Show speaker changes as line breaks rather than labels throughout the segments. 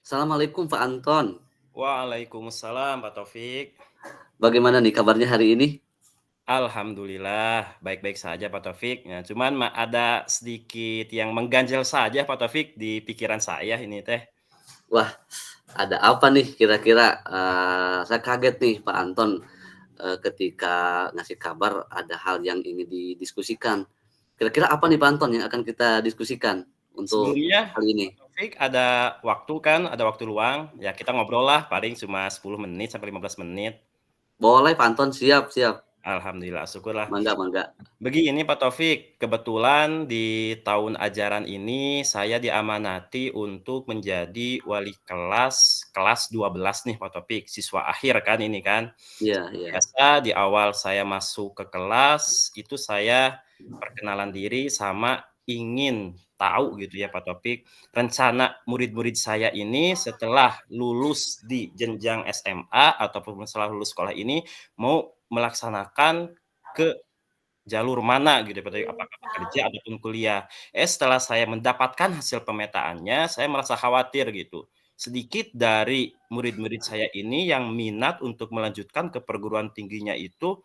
Assalamualaikum Pak Anton.
Waalaikumsalam Pak Taufik.
Bagaimana nih kabarnya hari ini?
Alhamdulillah baik-baik saja Pak Taufik. Nah, cuman ada sedikit yang mengganjal saja Pak Taufik di pikiran saya ini teh.
Wah, ada apa nih kira-kira? Saya kaget nih Pak Anton, ketika ngasih kabar ada hal yang ingin didiskusikan. Kira-kira apa nih Pak Anton yang akan kita diskusikan untuk
Sebelumnya
kali ini?
Pak Taufik ada waktu kan, ada waktu luang, ya kita ngobrol lah paling cuma 10 menit sampai 15 menit.
Boleh Pak Anton, siap siap.
Alhamdulillah, syukurlah.
Mangga mangga.
Begini Pak Taufik, kebetulan di tahun ajaran ini saya diamanati untuk menjadi wali kelas 12 nih Pak Taufik, siswa akhir kan ini kan.
Iya iya.
Biasa di awal saya masuk ke kelas, itu saya perkenalan diri sama ingin tahu gitu ya Pak Taufik, rencana murid-murid saya ini setelah lulus di jenjang SMA ataupun setelah lulus sekolah ini mau melaksanakan ke jalur mana gitu ya Pak Taufik, apakah bekerja ataupun kuliah. Setelah saya mendapatkan hasil pemetaannya, saya merasa khawatir gitu. Sedikit dari murid-murid saya ini yang minat untuk melanjutkan ke perguruan tingginya itu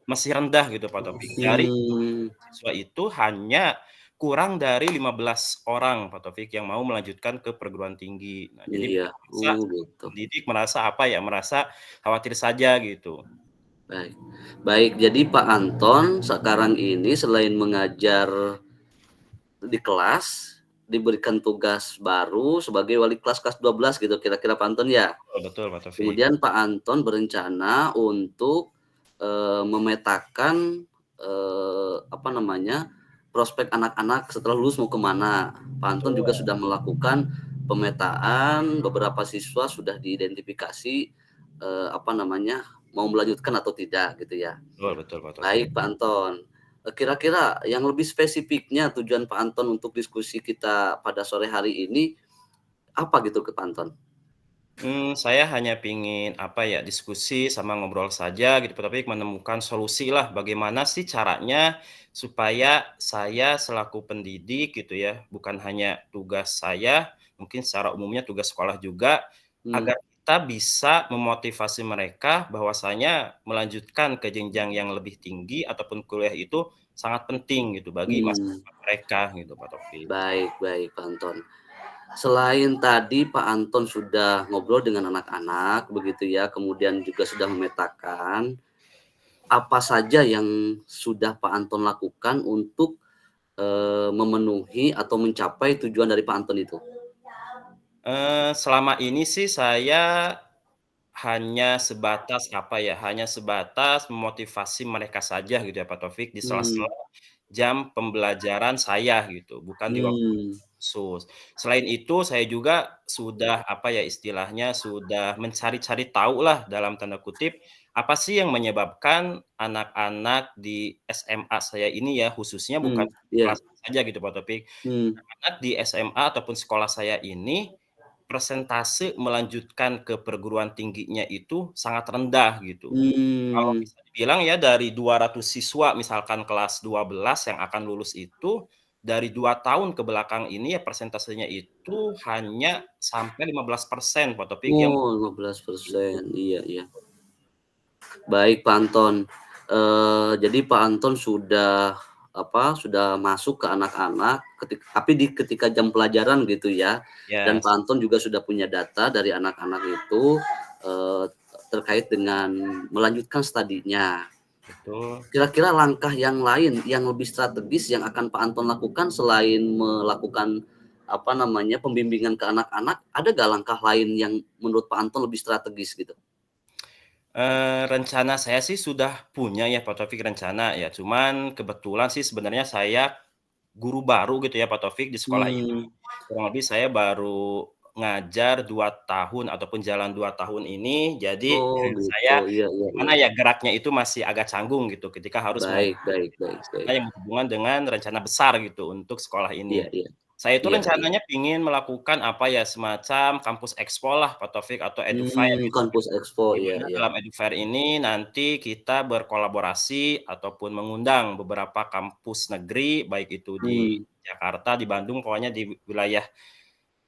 masih rendah gitu Pak Taufik. Dari
Mmm,
siswa itu hanya kurang dari 15 orang Pak Taufik yang mau melanjutkan ke perguruan tinggi. Nah, jadi
iya.
merasa
Gitu.
pendidik merasa apa ya, merasa khawatir saja gitu.
Baik. Baik, jadi Pak Anton sekarang ini selain mengajar di kelas, diberikan tugas baru sebagai wali kelas 12 gitu kira-kira Pak Anton ya?
Betul betul Pak Taufik.
Kemudian Pak Anton berencana untuk, memetakan, apa namanya, prospek anak-anak setelah lulus mau kemana. Pak Anton juga
Betul
sudah melakukan pemetaan, beberapa siswa sudah diidentifikasi, apa namanya, mau melanjutkan atau tidak gitu ya.
betul betul Pak Taufik.
Baik Pak Anton, kira-kira yang lebih spesifiknya tujuan Pak Anton untuk diskusi kita pada sore hari ini, apa gitu ke Pak Anton?
Saya hanya pingin, apa ya, diskusi sama ngobrol saja gitu, tapi menemukan solusi lah bagaimana sih caranya supaya saya selaku pendidik gitu ya, bukan hanya tugas saya, mungkin secara umumnya tugas sekolah juga,
Mmm,
agar kita bisa memotivasi mereka bahwasanya melanjutkan ke jenjang yang lebih tinggi ataupun kuliah itu sangat penting gitu bagi masa
mmm,
depan mereka gitu, Pak Taufik.
baik baik Pak Anton. Selain tadi Pak Anton sudah ngobrol dengan anak-anak begitu ya, kemudian juga sudah memetakan, apa saja yang sudah Pak Anton lakukan untuk, memenuhi atau mencapai tujuan dari Pak Anton itu?
Selama ini sih saya hanya sebatas, apa ya, hanya sebatas memotivasi mereka saja gitu ya, Pak Taufik, di
Mmm,
sela-sela jam pembelajaran saya gitu, bukan di waktu
Mmm,
khusus. Selain itu saya juga sudah, apa ya, istilahnya sudah mencari-cari tahu lah dalam tanda kutip, apa sih yang menyebabkan anak-anak di SMA saya ini ya, khususnya bukan
iya,
kelas saja gitu Pak Topik.
mmm,
Anak di SMA ataupun sekolah saya ini, persentase melanjutkan ke perguruan tingginya itu sangat rendah gitu. Kalau
mmm,
bisa dibilang ya dari 200 siswa misalkan kelas 12 yang akan lulus itu, dari 2 tahun ke belakang ini ya persentasenya itu hanya sampai 15% Pak Taufik yang
oh 15%, iya iya. Baik Pak Anton, jadi Pak Anton sudah, apa, sudah masuk ke anak-anak ketika jam pelajaran gitu ya, dan
ya,
Pak Anton juga sudah punya data dari anak-anak itu, eee, terkait dengan melanjutkan studinya.
betul.
Kira-kira langkah yang lain, yang lebih strategis yang akan Pak Anton lakukan selain melakukan, apa namanya, pembimbingan ke anak-anak, ada nggak langkah lain yang menurut Pak Anton lebih strategis gitu?
Rencana saya sih sudah punya ya Pak Taufik rencana ya, cuman kebetulan sih sebenarnya saya guru baru gitu ya Pak Taufik di sekolah ini.
Mmm,
Kurang lebih saya baru ngajar 2 tahun ataupun jalan 2 tahun ini, jadi
oh gitu,
saya
iya iya
gimana
iya.
ya, geraknya itu masih agak canggung gitu ketika harus
Baik baik baik
rencana
baik.
yang berhubungan dengan rencana besar gitu untuk sekolah
Iya
ini.
iya.
Saya itu
Iya iya.
rencananya pingin melakukan apa ya, semacam kampus expo lah Pak Taufik atau edufair gitu.
Kampus Expo,
Di
iya
mana
iya.
dalam Edufair ini nanti kita berkolaborasi ataupun mengundang beberapa kampus negeri, baik itu di
Mmm,
Jakarta, di Bandung, pokoknya di wilayah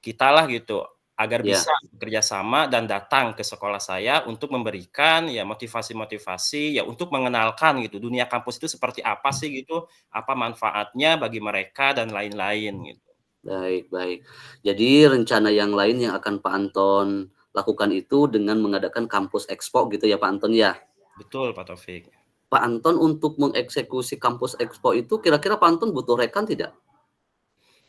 kitalah gitu, agar
iya.
bisa bekerja sama dan datang ke sekolah saya untuk memberikan ya motivasi-motivasi, ya untuk mengenalkan gitu dunia kampus itu seperti apa sih gitu, apa manfaatnya bagi mereka dan lain-lain gitu.
Baik baik. Jadi rencana yang lain yang akan Pak Anton lakukan itu dengan mengadakan Kampus Expo gitu ya Pak Anton ya?
Betul Pak Taufik.
Pak Anton untuk mengeksekusi Kampus Expo itu kira-kira Pak Anton butuh rekan tidak?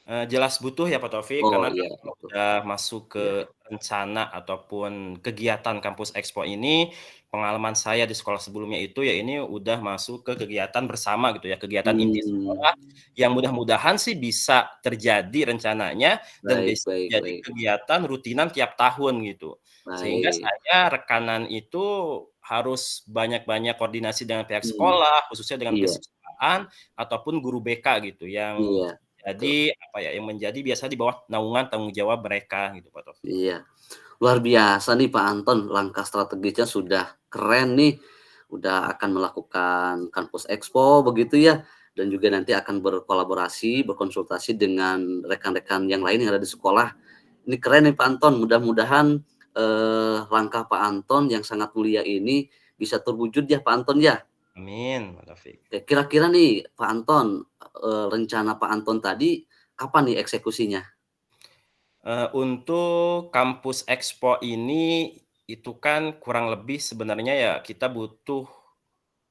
Jelas butuh ya Pak Taufik,
Oh
karena kan
iya
kalau
butuh,
udah masuk ke
iya.
rencana ataupun kegiatan kampus Expo ini, pengalaman saya di sekolah sebelumnya itu ya ini udah masuk ke kegiatan bersama gitu ya, kegiatan inti
Mmm,
sekolah yang mudah-mudahan sih bisa terjadi rencananya dan
baik
bisa
baik
jadi
baik.
kegiatan rutinan tiap tahun gitu. Sehingga
Baik,
saya rekanan itu harus banyak-banyak koordinasi dengan pihak
mmm,
sekolah, khususnya dengan
iya
kesiswaan ataupun guru BK gitu yang
iya, betul,
jadi, apa ya, yang menjadi biasa di bawah naungan tanggung jawab mereka gitu, Pak Taufik.
iya. Luar biasa nih Pak Anton, langkah strategisnya sudah keren nih, udah akan melakukan Kampus Expo begitu ya, dan juga nanti akan berkolaborasi, berkonsultasi dengan rekan-rekan yang lain yang ada di sekolah. Ini keren nih Pak Anton, mudah-mudahan, langkah Pak Anton yang sangat mulia ini bisa terwujud ya Pak Anton ya.
Amin, Pak Taufik.
Oke, kira-kira nih Pak Anton, rencana Pak Anton tadi kapan nih eksekusinya?
Untuk kampus Expo ini, itu kan kurang lebih sebenarnya ya kita butuh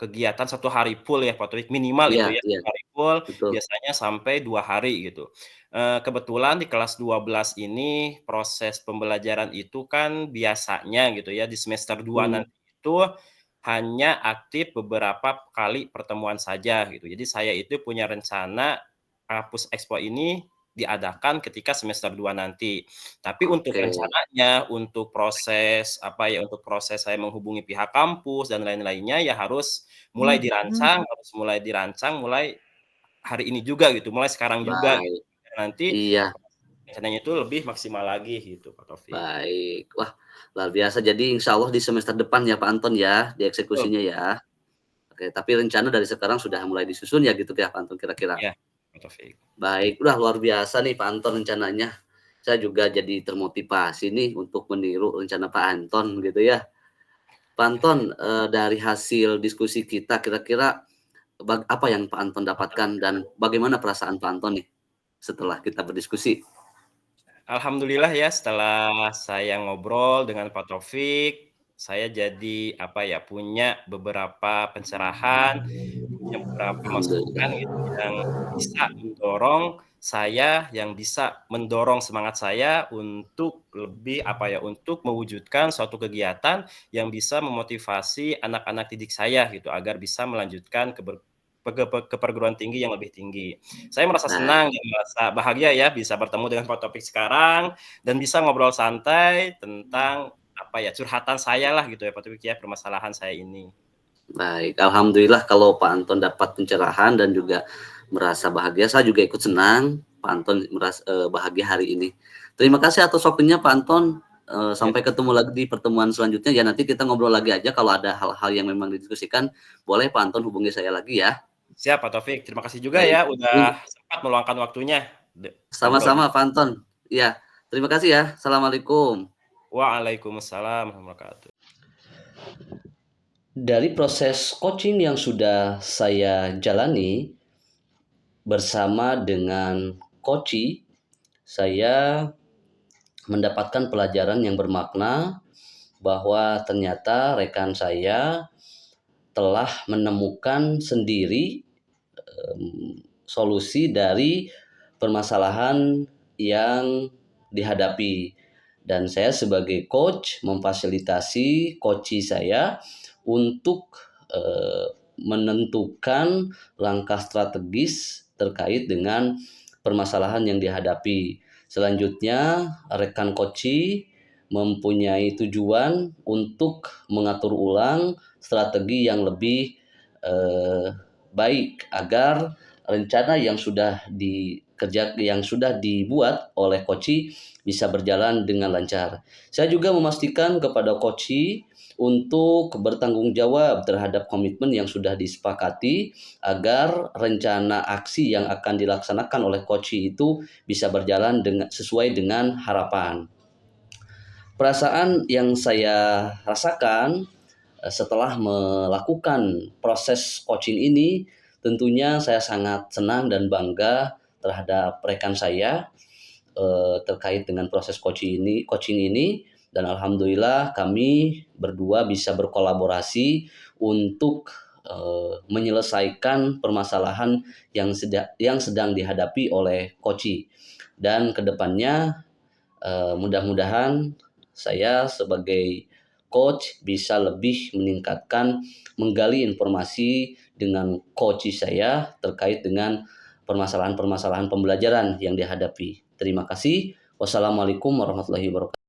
kegiatan 1 hari full ya, Pak Taufik, minimal
Iya
itu ya,
iya,
1 hari full,
betul.
biasanya sampai 2 hari gitu. Kebetulan di kelas 12 ini proses pembelajaran itu kan biasanya gitu ya, di semester 2
Mmm,
nanti itu hanya aktif beberapa kali pertemuan saja gitu. Jadi saya itu punya rencana Kampus Expo ini diadakan ketika semester 2 nanti. Tapi untuk
oke.
rencananya, untuk proses, apa ya, untuk proses saya menghubungi pihak kampus dan lain-lainnya ya harus mulai dirancang mulai hari ini juga gitu, mulai sekarang juga gitu.
Baik,
Nanti
iya,
rencananya itu lebih maksimal lagi gitu, Pak Taufik.
baik. Wah, luar biasa. Jadi insya Allah di semester depan ya Pak Anton ya,
Betul,
dieksekusinya ya? Oke, tapi rencana dari sekarang sudah mulai disusun ya gitu ya Pak Anton kira-kira?
iya, Pak Taufik.
Baik, udah luar biasa nih Pak Anton rencananya. Saya juga jadi termotivasi nih untuk meniru rencana Pak Anton gitu ya. Pak Anton, dari hasil diskusi kita kira-kira apa yang Pak Anton dapatkan dan bagaimana perasaan Pak Anton nih setelah kita berdiskusi?
Alhamdulillah ya setelah saya ngobrol dengan Pak Taufik, saya jadi, apa ya, punya beberapa pencerahan, punya beberapa masukan
Alhamdulillah.
gitu yang bisa mendorong saya, yang bisa mendorong semangat saya untuk lebih, apa ya, untuk mewujudkan suatu kegiatan yang bisa memotivasi anak-anak didik saya gitu, agar bisa melanjutkan ke perguruan tinggi yang lebih tinggi. Saya merasa
Baik,
senang dan merasa bahagia ya bisa bertemu dengan Pak Taufik sekarang dan bisa ngobrol santai tentang apa ya, curhatan saya lah gitu ya Pak Taufik ya, permasalahan saya ini.
baik. Alhamdulillah kalau Pak Anton dapat pencerahan dan juga merasa bahagia, saya juga ikut senang Pak Anton bahagia hari ini. Terima kasih atas waktunya Pak Anton,
Ya,
sampai ketemu lagi di pertemuan selanjutnya ya, nanti kita ngobrol lagi aja kalau ada hal-hal yang memang didiskusikan, boleh Pak Anton hubungi saya lagi ya.
siap Pak Taufik, terima kasih juga
Baik,
ya udah sempat meluangkan waktunya ngobrol
sama-sama
di
Pak Anton. Iya, terima kasih ya. Assalamualaikum.
Waalaikumsalam warahmatullahi wabarakatuh.
Dari proses coaching yang sudah saya jalani bersama dengan coachee, saya mendapatkan pelajaran yang bermakna bahwa ternyata rekan saya telah menemukan sendiri solusi dari permasalahan yang dihadapi. Dan saya sebagai coach memfasilitasi coachee saya untuk menentukan langkah strategis terkait dengan permasalahan yang dihadapi. Selanjutnya, rekan coachee mempunyai tujuan untuk mengatur ulang strategi yang lebih baik agar rencana yang sudah dibuat oleh coachee bisa berjalan dengan lancar. Saya juga memastikan kepada coachee untuk bertanggung jawab terhadap komitmen yang sudah disepakati agar rencana aksi yang akan dilaksanakan oleh coachee itu bisa berjalan sesuai dengan harapan. Perasaan yang saya rasakan setelah melakukan proses coaching ini, tentunya saya sangat senang dan bangga terhadap rekan saya terkait dengan proses coaching ini dan alhamdulillah kami berdua bisa berkolaborasi untuk menyelesaikan permasalahan yang sedang dihadapi oleh coachee. Dan kedepannya mudah-mudahan saya sebagai coach bisa lebih meningkatkan, menggali informasi dengan coachee saya terkait dengan permasalahan-permasalahan pembelajaran yang dihadapi. Terima kasih. Wassalamualaikum warahmatullahi wabarakatuh.